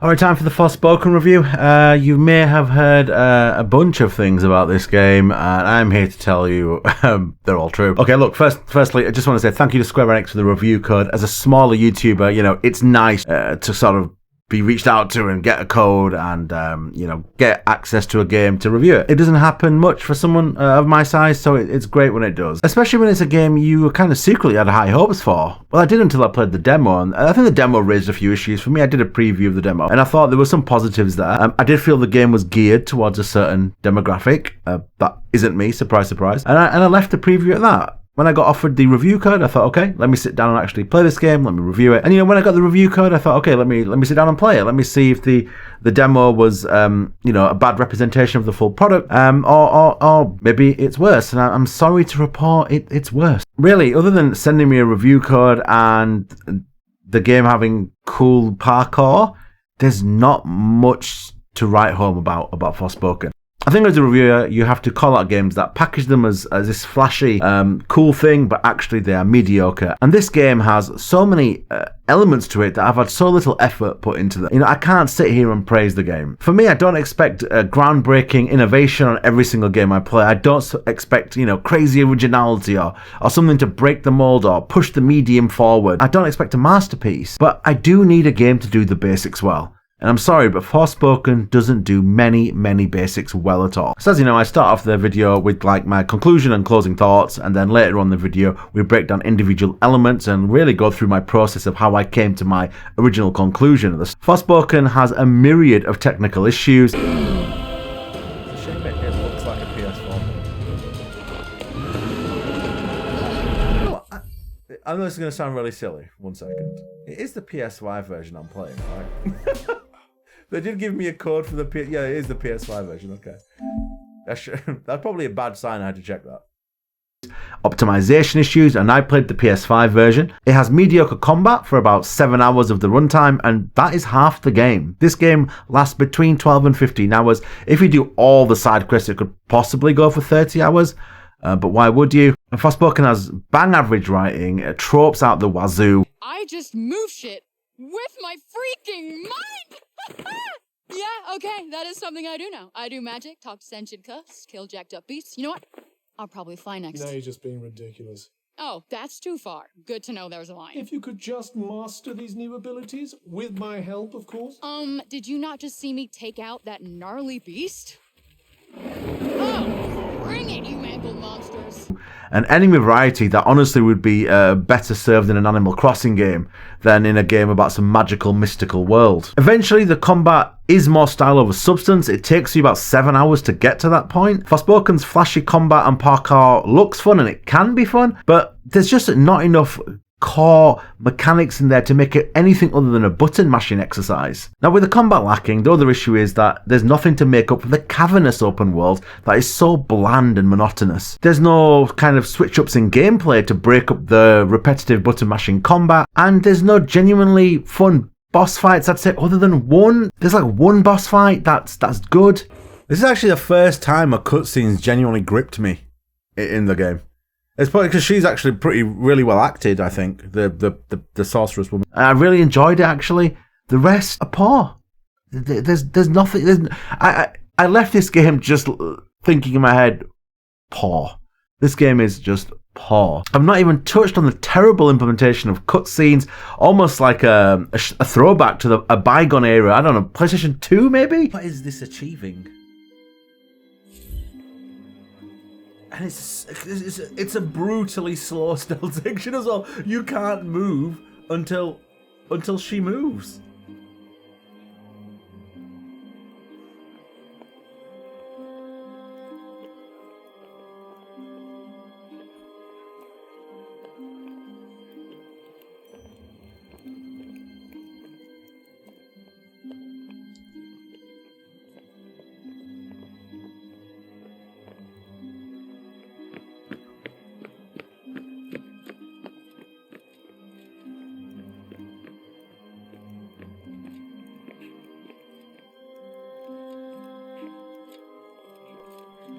Alright, time for the Forspoken review. You may have heard a bunch of things about this game, and I'm here to tell you they're all true. Okay, look, firstly, I just want to say thank you to Square Enix for the review code. As a smaller YouTuber, you know, it's nice to sort of be reached out to and get a code and, you know, get access to a game to review it. It doesn't happen much for someone of my size, so it's great when it does. Especially when it's a game you kind of secretly had high hopes for. Well, I did until I played the demo, and I think the demo raised a few issues for me. I did a preview of the demo, and I thought there were some positives there. I did feel the game was geared towards a certain demographic. That isn't me, surprise, surprise. And I left the preview at that. When I got offered the review code, I thought, okay, let me sit down and actually play this game. Let me review it. And, you know, when I got the review code, I thought, okay, let me sit down and play it. Let me see if the demo was, you know, a bad representation of the full product, or maybe it's worse. And I'm sorry to report it's worse. Really, other than sending me a review code and the game having cool parkour, there's not much to write home about Forspoken. I think as a reviewer, you have to call out games that package them as this flashy, cool thing, but actually they are mediocre. And this game has so many elements to it that I've had so little effort put into them. You know, I can't sit here and praise the game. For me, I don't expect groundbreaking innovation on every single game I play. I don't expect, you know, crazy originality or something to break the mold or push the medium forward. I don't expect a masterpiece, but I do need a game to do the basics well. And I'm sorry, but Forspoken doesn't do many basics well at all. So as you know, I start off the video with like my conclusion and closing thoughts, and then later on in the video, we break down individual elements and really go through my process of how I came to my original conclusion. Forspoken has a myriad of technical issues. It's a shame it looks like a PS4. I know this is going to sound really silly. 1 second. It is the PS5 version I'm playing, right? They did give me a code for the yeah, it is the PS5 version, okay. That's probably a bad sign, I had to check that. Optimization issues, and I played the PS5 version. It has mediocre combat for about 7 hours of the runtime, and that is half the game. This game lasts between 12 and 15 hours. If you do all the side quests, it could possibly go for 30 hours. But why would you? Forspoken has bang average writing, tropes out the wazoo. I just move shit with my freaking mind! Yeah, okay, that is something I do now. I do magic, talk to sentient cuffs, kill jacked up beasts. You know what? I'll probably fly next. Now you're just being ridiculous. Oh, that's too far. Good to know there's a line. If you could just master these new abilities, with my help, of course. Did you not just see me take out that gnarly beast? Oh, bring it, you mangled monsters. An enemy variety that honestly would be better served in an Animal Crossing game than in a game about some magical, mystical world. Eventually, the combat is more style over substance. It takes you about 7 hours to get to that point. Forspoken's flashy combat and parkour looks fun, and it can be fun, but there's just not enough core mechanics in there to make it anything other than a button mashing exercise. Now, with the combat lacking, the other issue is that there's nothing to make up for the cavernous open world that is so bland and monotonous. There's no kind of switch ups in gameplay to break up the repetitive button mashing combat, and there's no genuinely fun boss fights, I'd say, other than one. There's like one boss fight that's good. This is actually the first time a cutscene's genuinely gripped me in the game. It's probably because she's actually really well acted, I think, the sorceress woman. I really enjoyed it, actually. The rest are poor. There's nothing. I left this game just thinking in my head, poor. This game is just poor. I've not even touched on the terrible implementation of cutscenes, almost like a throwback to a bygone era. I don't know, PlayStation 2 maybe? What is this achieving? And it's a brutally slow stealth section as well. You can't move until she moves.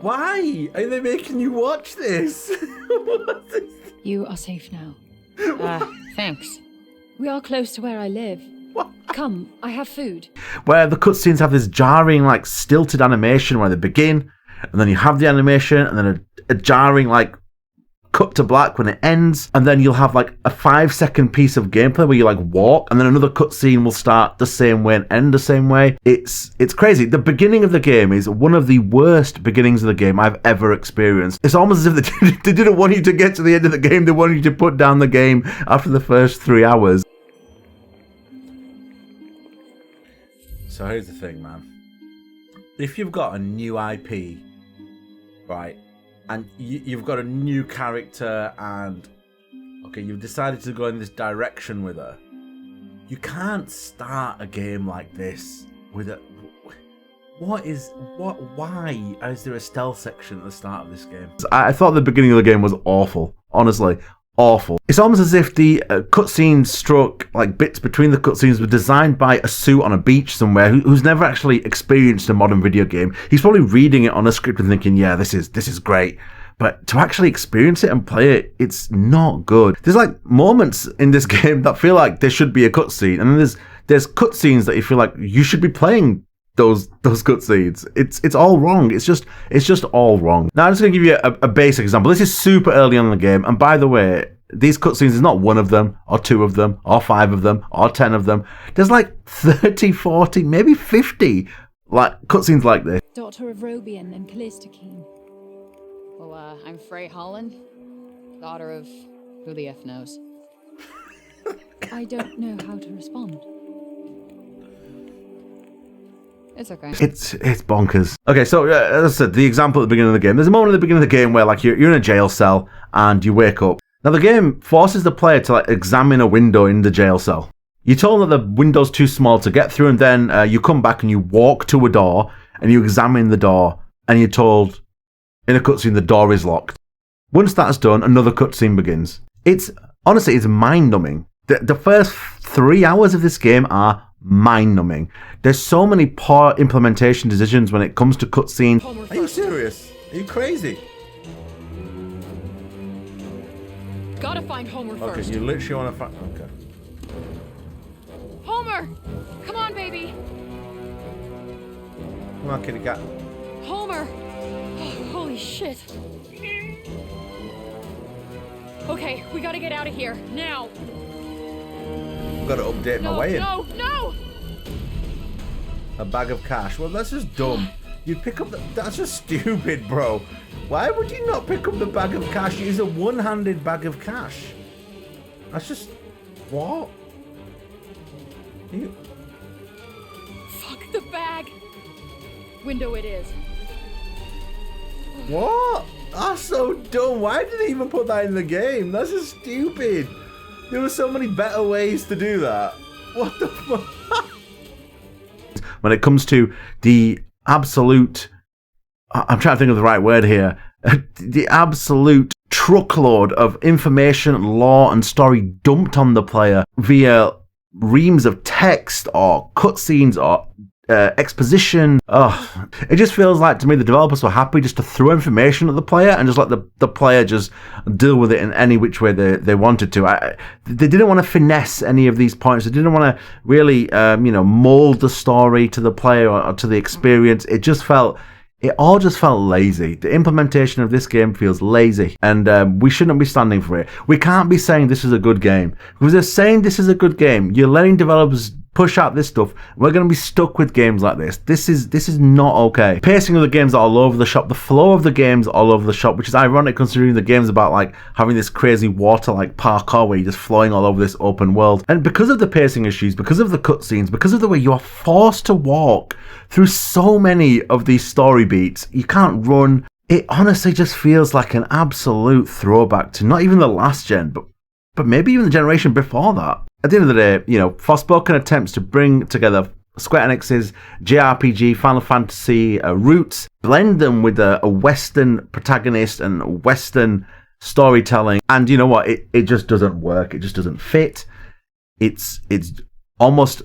Why are they making you watch this? What is this? You are safe now. Thanks. We are close to where I live. What? Come, I have food. Where the cutscenes have this jarring, like, stilted animation where they begin, and then you have the animation, and then a jarring, like, cut to black when it ends, and then you'll have like a 5-second piece of gameplay where you like walk, and then another cutscene will start the same way and end the same way. It's crazy. The beginning of the game is one of the worst beginnings of the game I've ever experienced. It's almost as if they didn't want you to get to the end of the game. They wanted you to put down the game after the first 3 hours. So here's the thing, man. If you've got a new IP, right, and you've got a new character, and okay, you've decided to go in this direction with her, you can't start a game like this with a... Why is there a stealth section at the start of this game? I thought the beginning of the game was awful. Honestly, awful. It's almost as if the cutscene stroke, like bits between the cutscenes, were designed by a suit on a beach somewhere who's never actually experienced a modern video game. He's probably reading it on a script and thinking, yeah, this is great. But to actually experience it and play it, it's not good. There's like moments in this game that feel like there should be a cutscene, and then there's cutscenes that you feel like you should be playing those cutscenes. It's all wrong. It's just all wrong. Now I'm just gonna give you a basic example. This is super early on in the game, and by the way, these cutscenes is not one of them, or 2 of them, or 5 of them, or 10 of them. There's like 30, 40, maybe 50 like cutscenes like this. Daughter of Robian and Callista Keen. Well, I'm Frey Holland, daughter of who the F knows. I don't know how to respond. It's okay. It's bonkers. Okay, so as I said, the example at the beginning of the game. There's a moment at the beginning of the game where like you're in a jail cell and you wake up. Now the game forces the player to like examine a window in the jail cell. You're told that the window's too small to get through, and then you come back and you walk to a door and you examine the door, and you're told in a cutscene the door is locked. Once that's done, another cutscene begins. It's honestly, it's mind-numbing. The first 3 hours of this game are mind-numbing. There's so many poor implementation decisions when it comes to cutscenes. Are you serious? Are you crazy? Gotta find Homer Okay, first. you literally want to find... Okay. Homer! Come on, baby! Come on, kitty cat. Homer! Oh, holy shit. Okay, we gotta get out of here, now! I've got to update my way in. No! A bag of cash. Well, that's just dumb. You pick up the... That's just stupid, bro. Why would you not pick up the bag of cash? Use a one-handed bag of cash. That's just... What? You... Fuck the bag! Window it is. What? That's so dumb. Why did they even put that in the game? That's just stupid. There were so many better ways to do that. What the fuck? When it comes to the absolute... I'm trying to think of the right word here. The absolute truckload of information, lore, and story dumped on the player via reams of text or cutscenes or exposition. Oh, it just feels like to me the developers were happy just to throw information at the player and just let the player just deal with it in any which way they wanted to. They didn't want to finesse any of these points. They didn't want to really mold the story to the player or to the experience. It all just felt lazy. The implementation of this game feels lazy, and we shouldn't be standing for it. We can't be saying this is a good game. Because they're saying this is a good game, you're letting developers push out this stuff. We're going to be stuck with games like this. This is not okay. Pacing of the games are all over the shop. The flow of the games all over the shop, which is ironic considering the game's about like having this crazy water like parkour where you're just flowing all over this open world. And because of the pacing issues, because of the cutscenes, because of the way you are forced to walk through so many of these story beats, you can't run. It honestly just feels like an absolute throwback to not even the last gen, but maybe even the generation before that. At the end of the day, Forspoken attempts to bring together Square Enix's JRPG, Final Fantasy roots, blend them with a Western protagonist and Western storytelling, and you know what? It just doesn't work. It just doesn't fit. It's almost...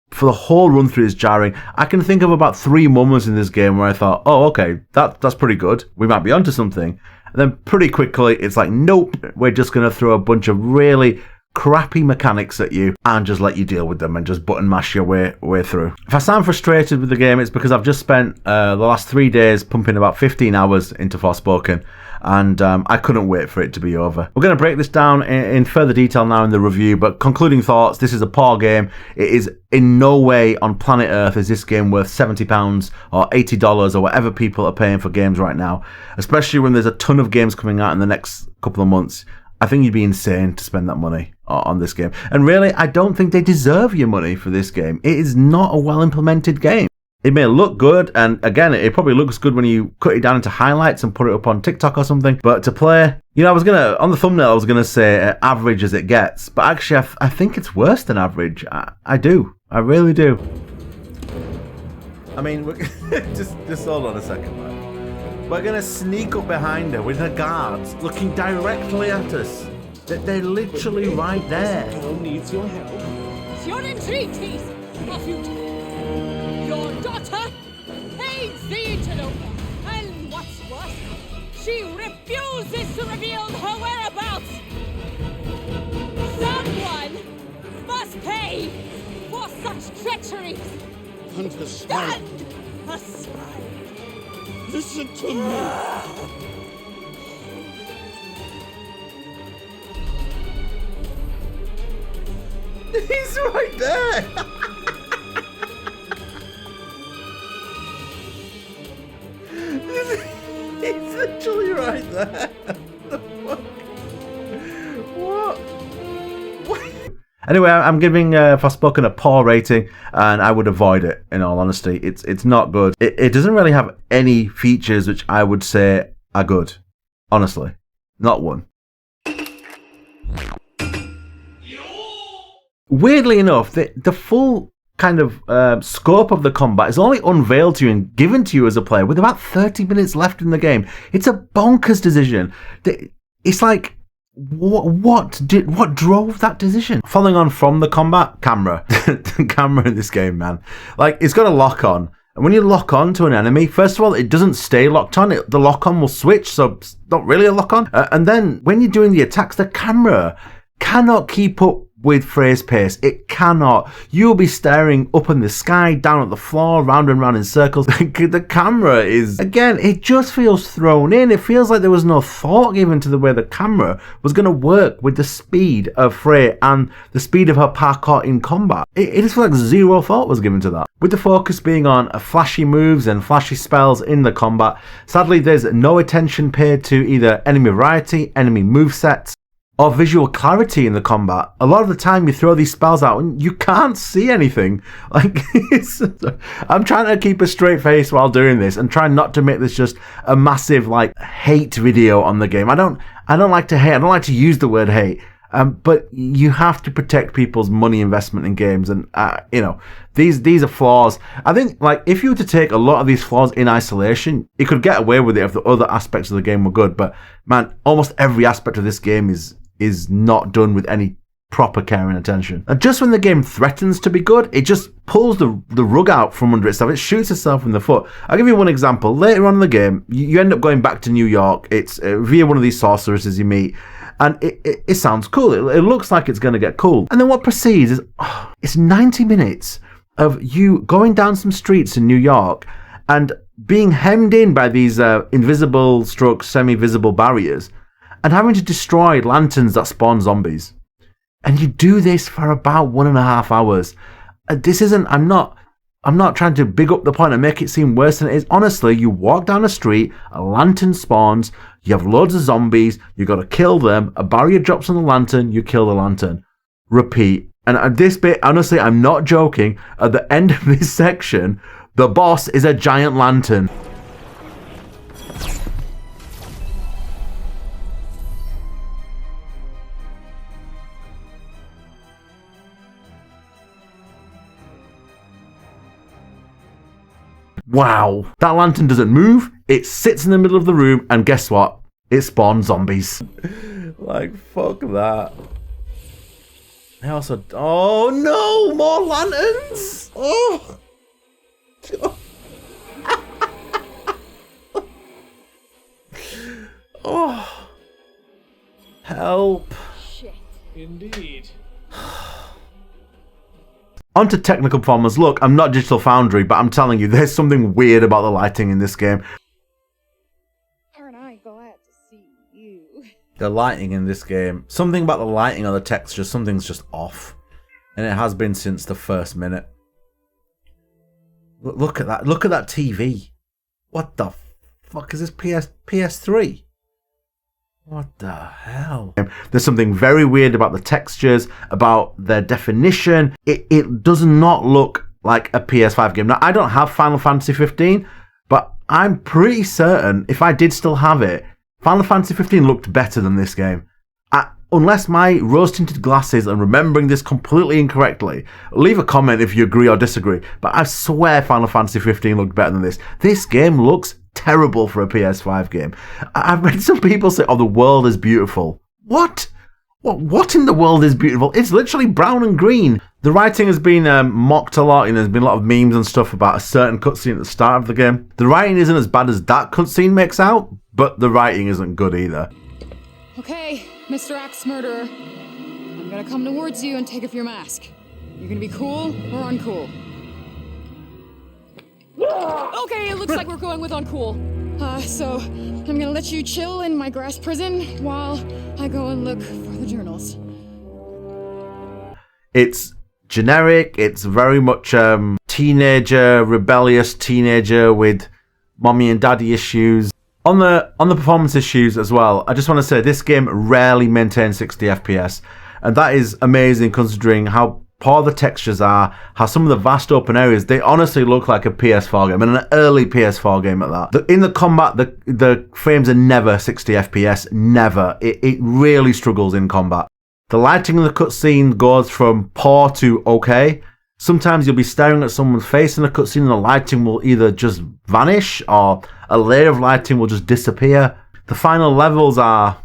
For the whole run through is jarring. I can think of about 3 moments in this game where I thought, oh, okay, that's pretty good. We might be onto something. And then pretty quickly, it's like, nope, we're just going to throw a bunch of really crappy mechanics at you and just let you deal with them and just button mash your way through. If I sound frustrated with the game, it's because I've just spent the last 3 days pumping about 15 hours into Forspoken, and I couldn't wait for it to be over. We're going to break this down in further detail now in the review, but concluding thoughts, this is a poor game. It is in no way on planet Earth is this game worth £70 or $80 or whatever people are paying for games right now, especially when there's a ton of games coming out in the next couple of months. I think you'd be insane to spend that money on this game. And really, I don't think they deserve your money for this game. It is not a well-implemented game. It may look good, and again, it probably looks good when you cut it down into highlights and put it up on TikTok or something, but to play, you know, on the thumbnail, I was going to say average as it gets, but actually, I think it's worse than average. I do. I really do. I mean, just hold on a second, man. We're going to sneak up behind her with her guards looking directly at us. They're literally right there. Girl needs your help. Your entreaties of you. Your daughter aids the interloper. And what's worse, she refuses to reveal her whereabouts. Someone must pay for such treachery. Understand. Stand aside. Listen to me. He's right there. He's literally right there. The fuck? What? Anyway, I'm giving Forspoken a poor rating, and I would avoid it, in all honesty. It's not good. It doesn't really have any features which I would say are good. Honestly. Not one. Weirdly enough, the full kind of scope of the combat is only unveiled to you and given to you as a player with about 30 minutes left in the game. It's a bonkers decision. It's like, what drove that decision? Following on from the combat, Camara. The camera in this game, man. Like, it's got a lock on. And when you lock on to an enemy, first of all, it doesn't stay locked on. The lock on will switch, so it's not really a lock on. And then when you're doing the attacks, the camera cannot keep up with Frey's pace. It cannot. You'll be staring up in the sky, down at the floor, round and round in circles. The camera is, again, it just feels thrown in. It feels like there was no thought given to the way the camera was going to work with the speed of Frey and the speed of her parkour in combat. It just feels like zero thought was given to that. With the focus being on flashy moves and flashy spells in the combat, sadly there's no attention paid to either enemy variety, enemy movesets, or visual clarity in the combat. A lot of the time you throw these spells out and you can't see anything. Like, I'm trying to keep a straight face while doing this and trying not to make this just a massive like hate video on the game. I don't like to hate. I don't like to use the word hate. But you have to protect people's money investment in games, and you know, these are flaws. I think, like, if you were to take a lot of these flaws in isolation, you could get away with it if the other aspects of the game were good. But man, almost every aspect of this game is not done with any proper care and attention. And just when the game threatens to be good, it just pulls the rug out from under itself. It shoots itself in the foot. I'll give you one example. Later on in the game, you end up going back to New York. It's via one of these sorceresses you meet. And it sounds cool. It looks like it's going to get cool. And then what proceeds is, it's 90 minutes of you going down some streets in New York and being hemmed in by these invisible stroke semi-visible barriers and having to destroy lanterns that spawn zombies. And you do this for about 1.5 hours. This isn't, I'm not trying to big up the point and make it seem worse than it is. Honestly, you walk down a street, a lantern spawns, you have loads of zombies, you got to kill them, a barrier drops on the lantern, you kill the lantern. Repeat. And at this bit, honestly, I'm not joking, at the end of this section, the boss is a giant lantern. Wow. That lantern doesn't move, it sits in the middle of the room, and guess what? It spawns zombies. Like, fuck that. I also... Oh no! More lanterns! Oh! Oh! Help. Shit. Indeed. On to technical performance. Look, I'm not Digital Foundry, but I'm telling you, there's something weird about the lighting in this game. Aren't I glad to see you? The lighting in this game, something about the lighting or the texture, something's just off. And it has been since the first minute. Look at that. Look at that TV. What the fuck is this PS3? What the hell? There's something very weird about the textures, about their definition. It does not look like a PS5 game. Now, I don't have Final Fantasy 15, but I'm pretty certain if I did still have it, Final Fantasy 15 looked better than this game. Unless my rose-tinted glasses are remembering this completely incorrectly, leave a comment if you agree or disagree, but I swear Final Fantasy 15 looked better than this. This game looks terrible for a PS5 game. I've read some people say, oh, the world is beautiful. What? What in the world is beautiful? It's literally brown and green. The writing has been mocked a lot, and there's been a lot of memes and stuff about a certain cutscene at the start of the game. The writing isn't as bad as that cutscene makes out, but the writing isn't good either. Okay, Mr. Axe Murderer. I'm gonna come towards you and take off your mask. You're gonna be cool or uncool. Okay, it looks like we're going with uncool. So I'm gonna let you chill in my grass prison while I go and look for the journals. It's generic. It's very much teenager, rebellious teenager with mommy and daddy issues. On the performance issues as well, I just want to say this game rarely maintains 60 FPS, and that is amazing considering how poor the textures are, how some of the vast open areas, they honestly look like a PS4 game, and an early PS4 game at that. In the combat, the frames are never 60 FPS, never. It really struggles in combat. The lighting in the cutscene goes from poor to okay. Sometimes you'll be staring at someone's face in a cutscene and the lighting will either just vanish or a layer of lighting will just disappear. The final levels are,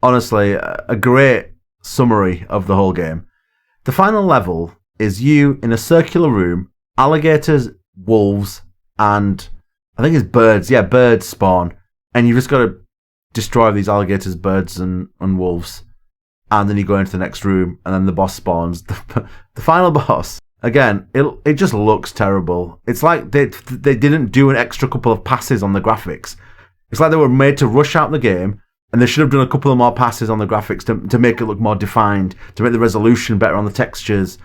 honestly, a great summary of the whole game. The final level is you in a circular room, alligators, wolves, and I think it's birds. Yeah, birds spawn. And you've just got to destroy these alligators, birds, and wolves. And then you go into the next room, and then the boss spawns. The final boss, again, it just looks terrible. It's like they didn't do an extra couple of passes on the graphics. It's like they were made to rush out the game, and they should have done a couple of more passes on the graphics to make it look more defined, to make the resolution better on the textures,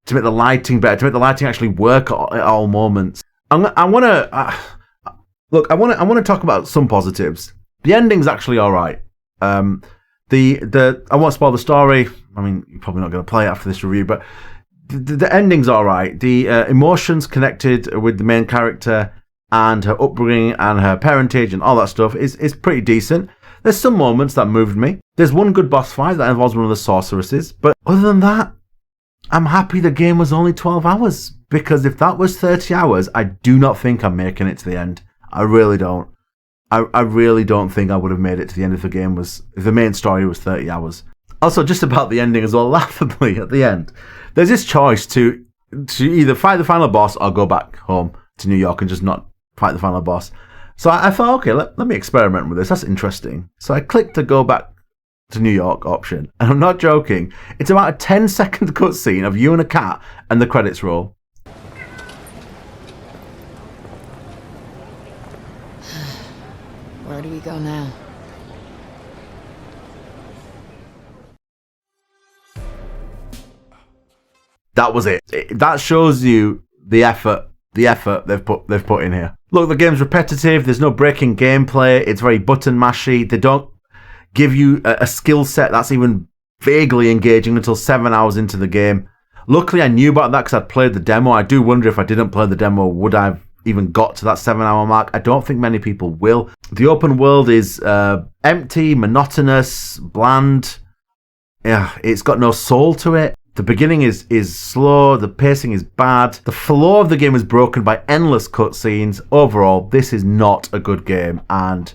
to make the lighting better, to make the lighting actually work at all moments. I want to talk about some positives. The ending's actually all right. I won't spoil the story. I mean, you're probably not going to play it after this review, but the ending's all right. The emotions connected with the main character and her upbringing and her parentage and all that stuff is pretty decent. There's some moments that moved me. There's one good boss fight that involves one of the sorceresses, but other than that, I'm happy the game was only 12 hours, because if that was 30 hours, I do not think I'm making it to the end. I really don't. I really don't think I would have made it to the end if the main story was 30 hours. Also, just about the ending as well, laughably at the end, there's this choice to either fight the final boss or go back home to New York and just not fight the final boss. So I thought, okay, let me experiment with this. That's interesting. So I clicked the go back to New York option, and I'm not joking. It's about a 10-second cutscene of you and a cat, and the credits roll. Where do we go now? That was it. That shows you the effort they've put in here. Look, the game's repetitive. There's no breaking gameplay. It's very button mashy. They don't give you a skill set that's even vaguely engaging until 7 hours into the game. Luckily, I knew about that because I'd played the demo. I do wonder if I didn't play the demo, would I have even got to that 7-hour mark? I don't think many people will. The open world is empty, monotonous, bland. Yeah, it's got no soul to it. The beginning is slow, the pacing is bad. The flow of the game is broken by endless cutscenes. Overall, this is not a good game, and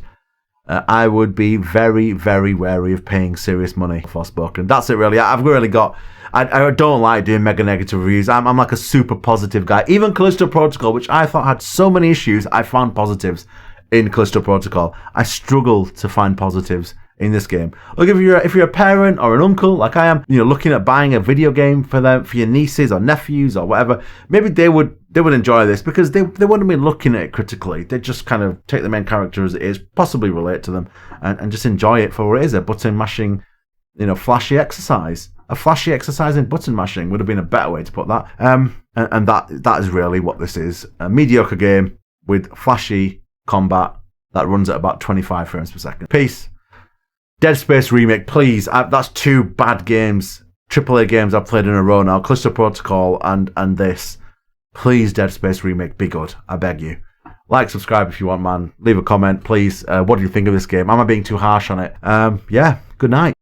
I would be very, very wary of paying serious money for Forspoken. That's it, really. I've really got... I don't like doing mega negative reviews. I'm like a super positive guy. Even Callisto Protocol, which I thought had so many issues, I found positives in Callisto Protocol. I struggle to find positives in this game. Look, if you're a parent or an uncle like I am, looking at buying a video game for your nieces or nephews or whatever, maybe they would enjoy this because they wouldn't be looking at it critically. They just kind of take the main character as it is, possibly relate to them, and just enjoy it for what it is, a button mashing, flashy exercise. A flashy exercise in button mashing would have been a better way to put that. And that is really what this is. A mediocre game with flashy combat that runs at about 25 frames per second. Peace. Dead Space Remake, please. That's 2 bad games, AAA games I've played in a row now. Callisto Protocol and this. Please, Dead Space Remake, be good. I beg you. Like, subscribe if you want, man. Leave a comment, please. What do you think of this game? Am I being too harsh on it? Yeah, good night.